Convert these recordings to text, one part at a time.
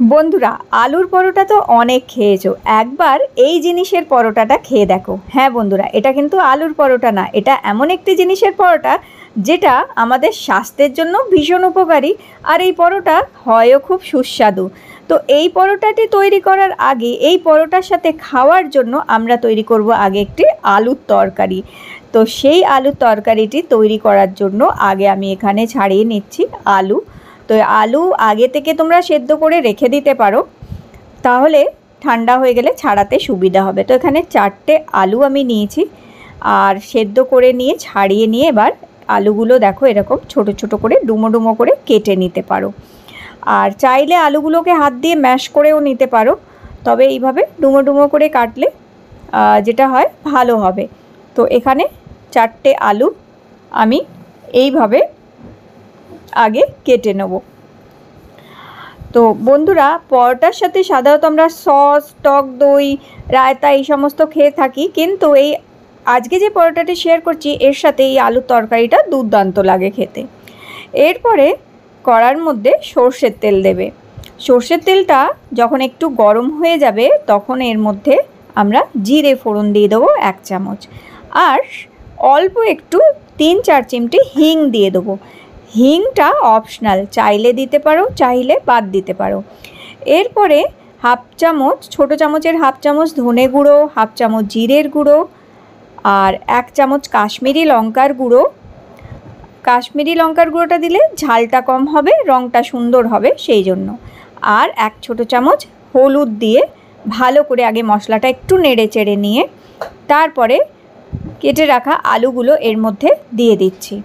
বন্ধুরা, আলুর পরোটা তো অনেক খেয়েছো, একবার এই জিনিসের পরোটাটা খেয়ে দেখো। হ্যাঁ বন্ধুরা, এটা কিন্তু আলুর পরোটা না, এটা এমন একটি জিনিসের পরোটা যেটা আমাদের স্বাস্থ্যের জন্য ভীষণ উপকারী, আর এই পরোটা হয়ও খুব সুস্বাদু। তো এই পরোটাটি তৈরি করার আগে, এই পরোটার সাথে খাওয়ার জন্য আমরা তৈরি করব আগে একটি আলুর তরকারি। তো সেই আলুর তরকারিটি তৈরি করার জন্য আগে আমি এখানে ছাড়িয়ে নিচ্ছি আলু। তো আলু আগে থেকে তোমরা সেদ্ধ করে রেখে দিতে পারো, তাহলে ঠান্ডা হয়ে গেলে ছাড়াতে সুবিধা হবে। তো এখানে 4টে আলু আমি নিয়েছি, আর সেদ্ধ করে নিয়ে ছাড়িয়ে নিয়ে এবার আলুগুলো দেখো এরকম ছোট ছোট করে ডুমো ডুমো করে কেটে নিতে পারো। আর চাইলে আলুগুলোকে হাত দিয়ে ম্যাশ করেও নিতে পারো, তবে এইভাবে ডুমো ডুমো করে কাটলে যেটা হয় ভালো হবে। তো এখানে 4টে আলু আমি এইভাবে আগে কেটে নেব। তো বন্ধুরা, পরোটার সাথে সাধারণত আমরা সস, টক দই, রায়তা এই সমস্ত খেয়ে থাকি, কিন্তু এই আজকে যে পরোটাটি শেয়ার করছি এর সাথে এই আলুর তরকারিটা দুর্দান্ত লাগে খেতে। এরপরে কড়ার মধ্যে সর্ষের তেল দেবে। সর্ষের তেলটা যখন একটু গরম হয়ে যাবে তখন এর মধ্যে আমরা জিরে ফোড়ন দিয়ে দেবো 1 চামচ, আর অল্প একটু 3-4 চিমটি হিং দিয়ে দেবো। হিংটা অপশনাল, চাইলে দিতে পারো, চাইলে বাদ দিতে পারো। এরপরে হাফ চামচ, ছোটো চামচের হাফ চামচ ধনে গুঁড়ো, হাফ চামচ জিরের গুঁড়ো, আর 1 চামচ কাশ্মীরি লঙ্কার গুঁড়ো। কাশ্মীরি লঙ্কার গুঁড়োটা দিলে ঝালটা কম হবে, রঙটা সুন্দর হবে সেই জন্য। আর 1 ছোটো চামচ হলুদ দিয়ে ভালো করে আগে মশলাটা একটু নেড়ে চেড়ে নিয়ে তারপরে কেটে রাখা আলুগুলো এর মধ্যে দিয়ে দিচ্ছি।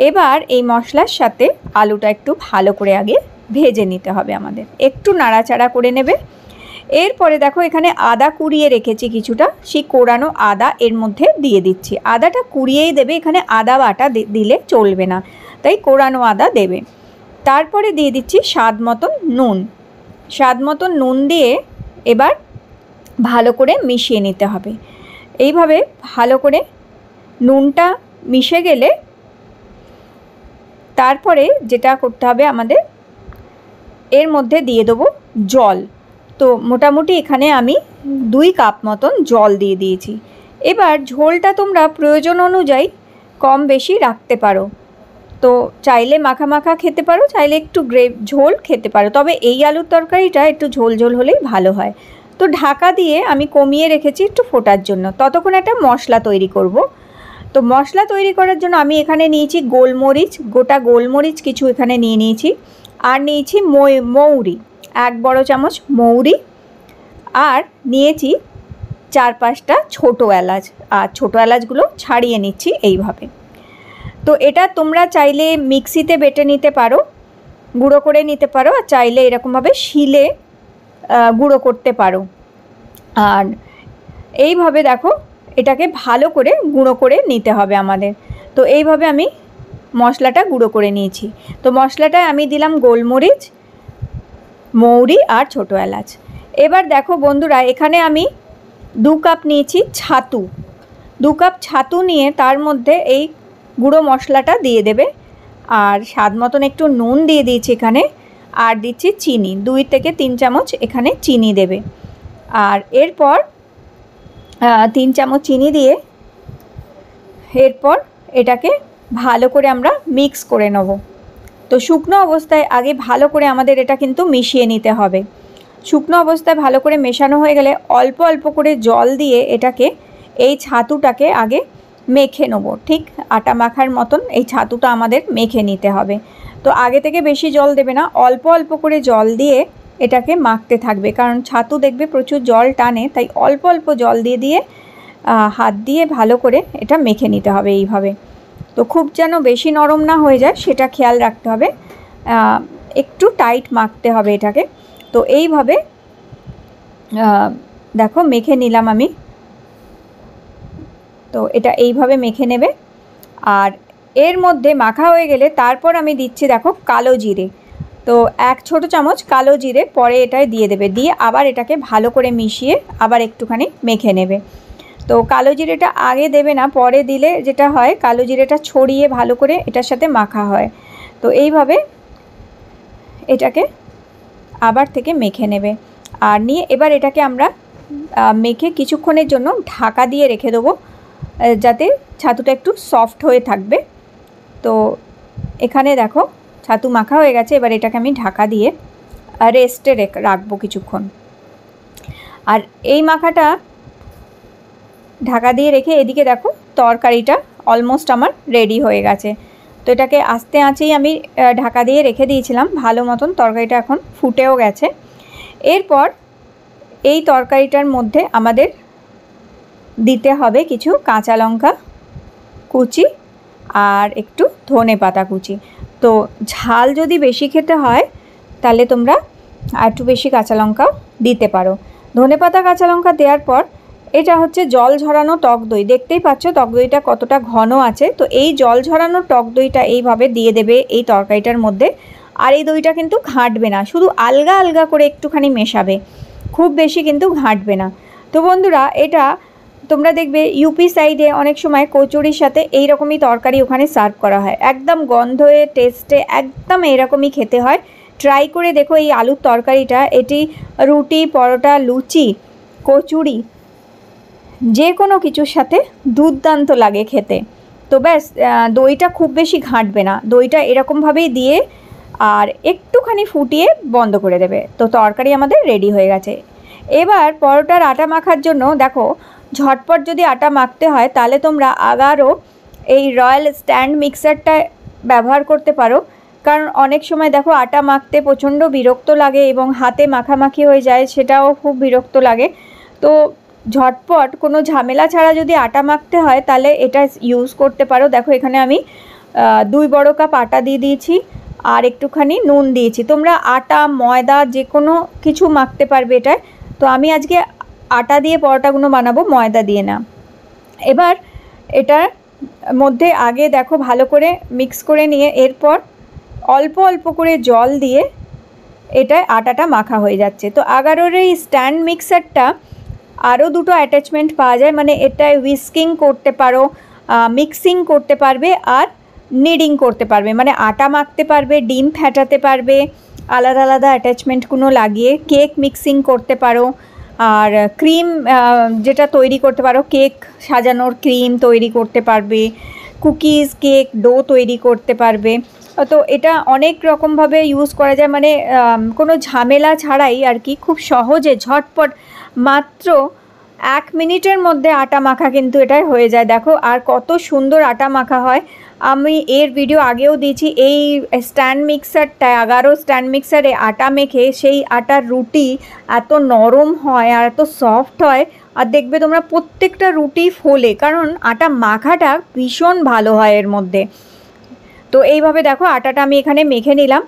এবার এই মশলার সাথে আলুটা একটু ভালো করে আগে ভেজে নিতে হবে আমাদের, একটু নাড়াচাড়া করে নেবে। এরপরে দেখো এখানে আদা কুড়িয়ে রেখেছি কিছুটা, সেই কোড়ানো আদা এর মধ্যে দিয়ে দিচ্ছি। আদাটা কুড়িয়েই দেবে, এখানে আদা বাটা দিলে চলবে না, তাই কোড়ানো আদা দেবে। তারপরে দিয়ে দিচ্ছি স্বাদ মতন নুন। স্বাদ মতন নুন দিয়ে এবার ভালো করে মিশিয়ে নিতে হবে। এইভাবে ভালো করে নুনটা মিশে গেলে তারপরে যেটা করতে হবে আমাদের, এর মধ্যে দিয়ে দেবো জল। তো মোটামুটি এখানে আমি 2 কাপ মতন জল দিয়ে দিয়েছি। এবার ঝোলটা তোমরা প্রয়োজন অনুযায়ী কম বেশি রাখতে পারো। তো চাইলে মাখা মাখা খেতে পারো, চাইলে একটু ঝোল খেতে পারো, তবে এই আলুর তরকারিটা একটু ঝোল ঝোল হলেই ভালো হয়। তো ঢাকা দিয়ে আমি কমিয়ে রেখেছি একটু ফোটার জন্য, ততক্ষণ একটা মশলা তৈরি করব। তো মশলা তৈরি করার জন্য আমি এখানে নিয়েছি গোলমরিচ, গোটা গোলমরিচ কিছু এখানে নিয়ে নিয়েছি, আর নিয়েছি মৌরি 1 বড় চামচ মৌরি, আর নিয়েছি 4-5টা ছোটো এলাচ, আর ছোটো এলাচগুলো ছাড়িয়ে নিচ্ছি এইভাবে। তো এটা তোমরা চাইলে মিক্সিতে বেটে নিতে পারো, গুঁড়ো করে নিতে পারো, আর চাইলে এরকমভাবে শিলে গুঁড়ো করতে পারো। আর এইভাবে দেখো এটাকে ভালো করে গুঁড়ো করে নিতে হবে আমাদের। তো এইভাবে আমি মশলাটা গুঁড়ো করে নিয়েছি। তো মশলাটায় আমি দিলাম গোলমরিচ, মৌরি আর ছোটো এলাচ। এবার দেখো বন্ধুরা, এখানে আমি 2 কাপ নিয়েছি ছাতু। 2 কাপ ছাতু নিয়ে তার মধ্যে এই গুঁড়ো মশলাটা দিয়ে দেবে, আর স্বাদ মতন একটু নুন দিয়ে দিয়েছি এখানে, আর দিচ্ছি চিনি 2 থেকে 3 চামচ এখানে চিনি দেবে। আর এরপর 3 চামচ চিনি দিয়ে এরপর এটাকে ভালো করে আমরা মিক্স করে নেব। তো শুকনো অবস্থায় আগে ভালো করে আমাদের এটা কিন্তু মিশিয়ে নিতে হবে। শুকনো অবস্থায় ভালো করে মেশানো হয়ে গেলে অল্প অল্প করে জল দিয়ে এটাকে, এই ছাতুটাকে আগে মেখে নেব। ঠিক আটা মাখার মতন এই ছাতুটা আমাদের মেখে নিতে হবে। তো আগে থেকে বেশি জল দেবে না, অল্প অল্প করে জল দিয়ে এটাকে মাখতে থাকবে, কারণ ছাতু দেখবে প্রচুর জল টানে, তাই অল্প অল্প জল দিয়ে দিয়ে হাত দিয়ে ভালো করে এটা মেখে নিতে হবে এইভাবে। তো খুব যেন বেশি নরম না হয়ে যায় সেটা খেয়াল রাখতে হবে, একটু টাইট মাখতে হবে এটাকে। তো এইভাবে দেখো মেখে নিলাম আমি। তো এটা এইভাবে মেখে নেবে। আর এর মধ্যে মাখা হয়ে গেলে তারপর আমি দিচ্ছি দেখো কালো জিরে। তো 1 ছোটো চামচ কালো জিরে পরে এটায় দিয়ে দেবে, দিয়ে আবার এটাকে ভালো করে মিশিয়ে আবার একটুখানি মেখে নেবে। তো কালো জিরেটা আগে দেবে না, পরে দিলে যেটা হয় কালো জিরেটা ছড়িয়ে ভালো করে এটার সাথে মাখা হয়। তো এইভাবে এটাকে আবার থেকে মেখে নেবে। আর নিয়ে এবার এটাকে আমরা মেখে কিছুক্ষণের জন্য ঢাকা দিয়ে রেখে দেবো, যাতে ছাতুটা একটু সফট হয়ে থাকবে। তো এখানে দেখো ছাতু মাখা হয়ে গেছে, এবার এটাকে আমি ঢাকা দিয়ে রেস্টে রাখবো কিছুক্ষণ। আর এই মাখাটা ঢাকা দিয়ে রেখে এদিকে দেখো তরকারিটা অলমোস্ট আমার রেডি হয়ে গেছে। তো এটাকে আস্তে আঁচেই আমি ঢাকা দিয়ে রেখে দিয়েছিলাম, ভালো মতন তরকারিটা এখন ফুটেও গেছে। এরপর এই তরকারিটার মধ্যে আমাদের দিতে হবে কিছু কাঁচা লঙ্কা কুচি আর একটু ধনেপাতা কুচি। তো ঝাল যদি বেশি খেতে হয় তাহলে তোমরা একটু বেশি কাঁচা লঙ্কাও দিতে পারো। ধনেপাতা কাঁচা লঙ্কা দেওয়ার পর এটা হচ্ছে জল ঝরানো টক দই, দেখতেই পাচ্ছ টক দইটা কতটা ঘন আছে। তো এই জল ঝরানো টক দইটা এইভাবে দিয়ে দেবে এই তরকারিটার মধ্যে। আর এই দইটা কিন্তু ঘাঁটবে না, শুধু আলগা আলগা করে একটুখানি মেশাবে, খুব বেশি কিন্তু ঘাঁটবে না। তো বন্ধুরা এটা তোমরা দেখবে ইউপি সাইডে অনেক সময় কচুরির সাথে এই রকমই তরকারি ওখানে সার্ভ করা হয়, একদম গন্ধে টেস্টে একদম এরকমই খেতে হয়। ট্রাই করে দেখো এই আলুর তরকারিটা, এটি রুটি পরোটা লুচি কচুরি যে কোনো কিছুর সাথে দুর্দান্ত লাগে খেতে। তো ব্যাস দইটা খুব বেশি ঘাঁটবে না, দইটা এরকমভাবেই দিয়ে আর একটুখানি ফুটিয়ে বন্ধ করে দেবে। তো তরকারি আমাদের রেডি হয়ে গেছে। এবার পরোটার আটা মাখার জন্য দেখো ঝটপট যদি আটা মাখতে হয় তাহলে তোমরা আগারও এই রয়্যাল স্ট্যান্ড মিক্সারটা ব্যবহার করতে পারো, কারণ অনেক সময় দেখো আটা মাখতে প্রচণ্ড বিরক্ত লাগে এবং হাতে মাখামাখি হয়ে যায়, সেটাও খুব বিরক্ত লাগে। তো ঝটপট কোনো ঝামেলা ছাড়া যদি আটা মাখতে হয় তাহলে এটা ইউজ করতে পারো। দেখো এখানে আমি 2 বড় কাপ আটা দিয়ে দিয়েছি আর একটুখানি নুন দিয়েছি। তোমরা আটা ময়দা যে কোনো কিছু মাখতে পারবে এটায়। তো আমি আজকে আটা দিয়ে পরোটাগুলো বানাবো, ময়দা দিয়ে না। এবার এটার মধ্যে আগে দেখো ভালো করে মিক্স করে নিয়ে এরপর অল্প অল্প করে জল দিয়ে এটায় আটাটা মাখা হয়ে যাচ্ছে। তো আগারোর এই স্ট্যান্ড মিক্সারটা আরও দুটো অ্যাটাচমেন্ট পাওয়া যায়, মানে এটায় হুইস্কিং করতে পারো, মিক্সিং করতে পারবে আর নিডিং করতে পারবে, মানে আটা মাখতে পারবে, ডিম ফেটাতে পারবে, আলাদা আলাদা অ্যাটাচমেন্টগুলো লাগিয়ে কেক মিক্সিং করতে পারো। আর ক্রিম যেটা তৈরি করতে পারো, কেক সাজানোর ক্রিম তৈরি করতে পারবে, কুকিজ কেক ডো তৈরি করতে পারবে। তো এটা অনেক রকমভাবে ইউজ করা যায়, মানে কোনো ঝামেলা ছাড়াই আর কি, খুব সহজে ঝটপট মাত্র 1 মিনিটের মধ্যে আটা মাখা কিন্তু এটাই হয়ে যায়। দেখো আর কত সুন্দর আটা মাখা হয়, আমি এর ভিডিও আগেও দিয়েছি। এই স্ট্যান্ড মিক্সারটায় আগারো স্ট্যান্ড মিক্সারে আটা মেখে সেই আটার রুটি এত নরম হয় আর এত সফট হয়, আর দেখবে তোমরা প্রত্যেকটা রুটি ফোলে, কারণ আটা মাখাটা ভীষণ ভালো হয় এর মধ্যে। তো এইভাবে দেখো আটাটা আমি এখানে মেখে নিলাম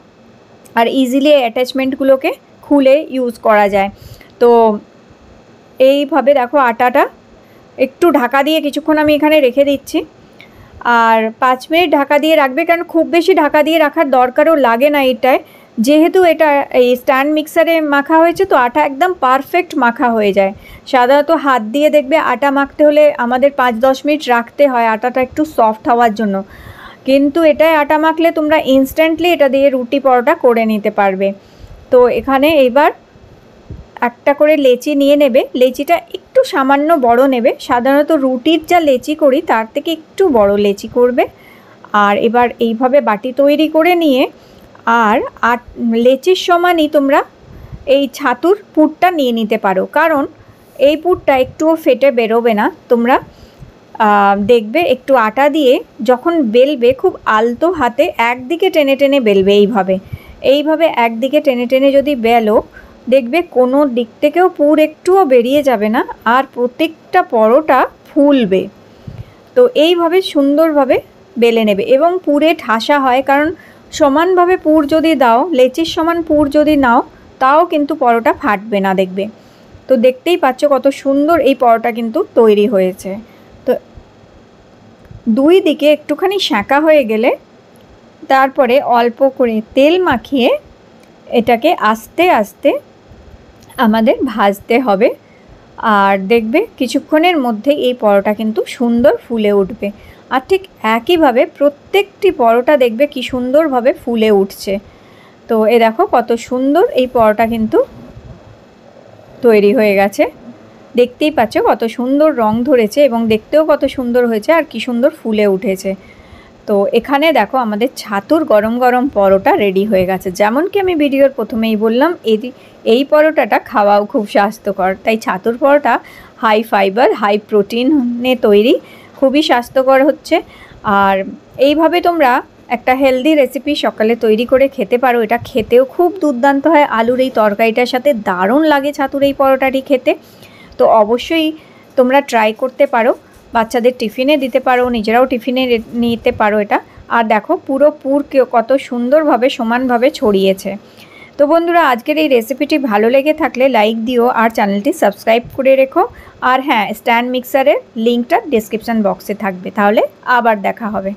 আর ইজিলি অ্যাটাচমেন্টগুলোকে খুলে ইউজ করা যায়। তো এইভাবে দেখো আটাটা একটু ঢাকা দিয়ে কিছুক্ষণ আমি এখানে রেখে দিচ্ছি, আর 5 মিনিট ঢাকা দিয়ে রাখবে, কারণ খুব বেশি ঢাকা দিয়ে রাখার দরকারও লাগে না এটায়, যেহেতু এটা এই স্ট্যান্ড মিক্সারে মাখা হয়েছে তো আটা একদম পারফেক্ট মাখা হয়ে যায়। সাধারণত হাত দিয়ে দেখবে আটা মাখতে হলে আমাদের 5-10 মিনিট রাখতে হয় আটাটা একটু সফট হওয়ার জন্য, কিন্তু এটায় আটা মাখলে তোমরা ইনস্ট্যান্টলি এটা দিয়ে রুটি পরোটা করে নিতে পারবে। তো এখানে এবার একটা করে লেচি নিয়ে নেবে, লেচিটা একটু সামান্য বড় নেবে, সাধারণত রুটির যা লেচি করি তার থেকে একটু বড় লেচি করবে। আর এবার এইভাবে বাটি তৈরি করে নিয়ে আর লেচির সমানই তোমরা এই ছাতুর পুরটা নিয়ে নিতে পারো, কারণ এই পুরটা একটুও ফেটে বেরোবে না। তোমরা দেখবে একটু আটা দিয়ে যখন বেলবে খুব আলতো হাতে একদিকে টেনে টেনে বেলবে, এইভাবে একদিকে টেনে টেনে যদি বেলো দেখবে কোনো দিক থেকেও পুর একটুও বেরিয়ে যাবে না আর প্রত্যেকটা পরোটা ফুলবে। তো এইভাবে সুন্দরভাবে বেলে নেবে এবং পুরে ঠাসা হয়, কারণ সমানভাবে পুর যদি দাও, লেচির সমান পুর যদি নাও তাও কিন্তু পরোটা ফাটবে না দেখবে। তো দেখতেই পাচ্ছ কত সুন্দর এই পরোটা কিন্তু তৈরি হয়েছে। তো দুই দিকে একটুখানি সেঁকা হয়ে গেলে তারপরে অল্প করে তেল মাখিয়ে এটাকে আস্তে আস্তে আমাদের ভাজতে হবে, আর দেখবে কিছুক্ষণের মধ্যে এই পরোটা কিন্তু সুন্দর ফুলে উঠবে। আর ঠিক একইভাবে প্রত্যেকটি পরোটা দেখবে কি সুন্দরভাবে ফুলে উঠছে। তো এ দেখো কত সুন্দর এই পরোটা কিন্তু তৈরি হয়ে গেছে। দেখতেই পাচ্ছ কত সুন্দর রং ধরেছে এবং দেখতেও কত সুন্দর হয়েছে আর কি সুন্দর ফুলে উঠেছে। তো এখানে দেখো আমাদের ছাতুর গরম গরম পরোটা রেডি হয়ে গেছে। যেমন কি আমি ভিডিওর প্রথমেই বললাম, এই পরোটাটা খাওয়াও খুব স্বাস্থ্যকর। তাই ছাতুর পরোটা হাই ফাইবার হাই প্রোটিনে তৈরি, খুবই স্বাস্থ্যকর হচ্ছে। আর এইভাবে তোমরা একটা হেলদি রেসিপি সকালে তৈরি করে খেতে পারো। এটা খেতেও খুব দুর্দান্ত হয়, আলুর এই তরকারিটার সাথে দারুণ লাগে ছাতুর এই পরোটাটি খেতে। তো অবশ্যই তোমরা ট্রাই করতে পারো, বাচ্চাদের টিফিনে দিতে পারো, নিজেরাও টিফিনে নিতে পারো এটা। আর দেখো পুরো পুর কত সুন্দরভাবে সমানভাবে ছড়িয়েছে। তো বন্ধুরা, আজকের এই রেসিপিটি ভালো লেগে থাকলে লাইক দিও আর চ্যানেলটি সাবস্ক্রাইব করে রেখো। আর হ্যাঁ, স্ট্যান্ড মিক্সারের লিঙ্কটা ডেসক্রিপশান বক্সে থাকবে। তাহলে আবার দেখা হবে।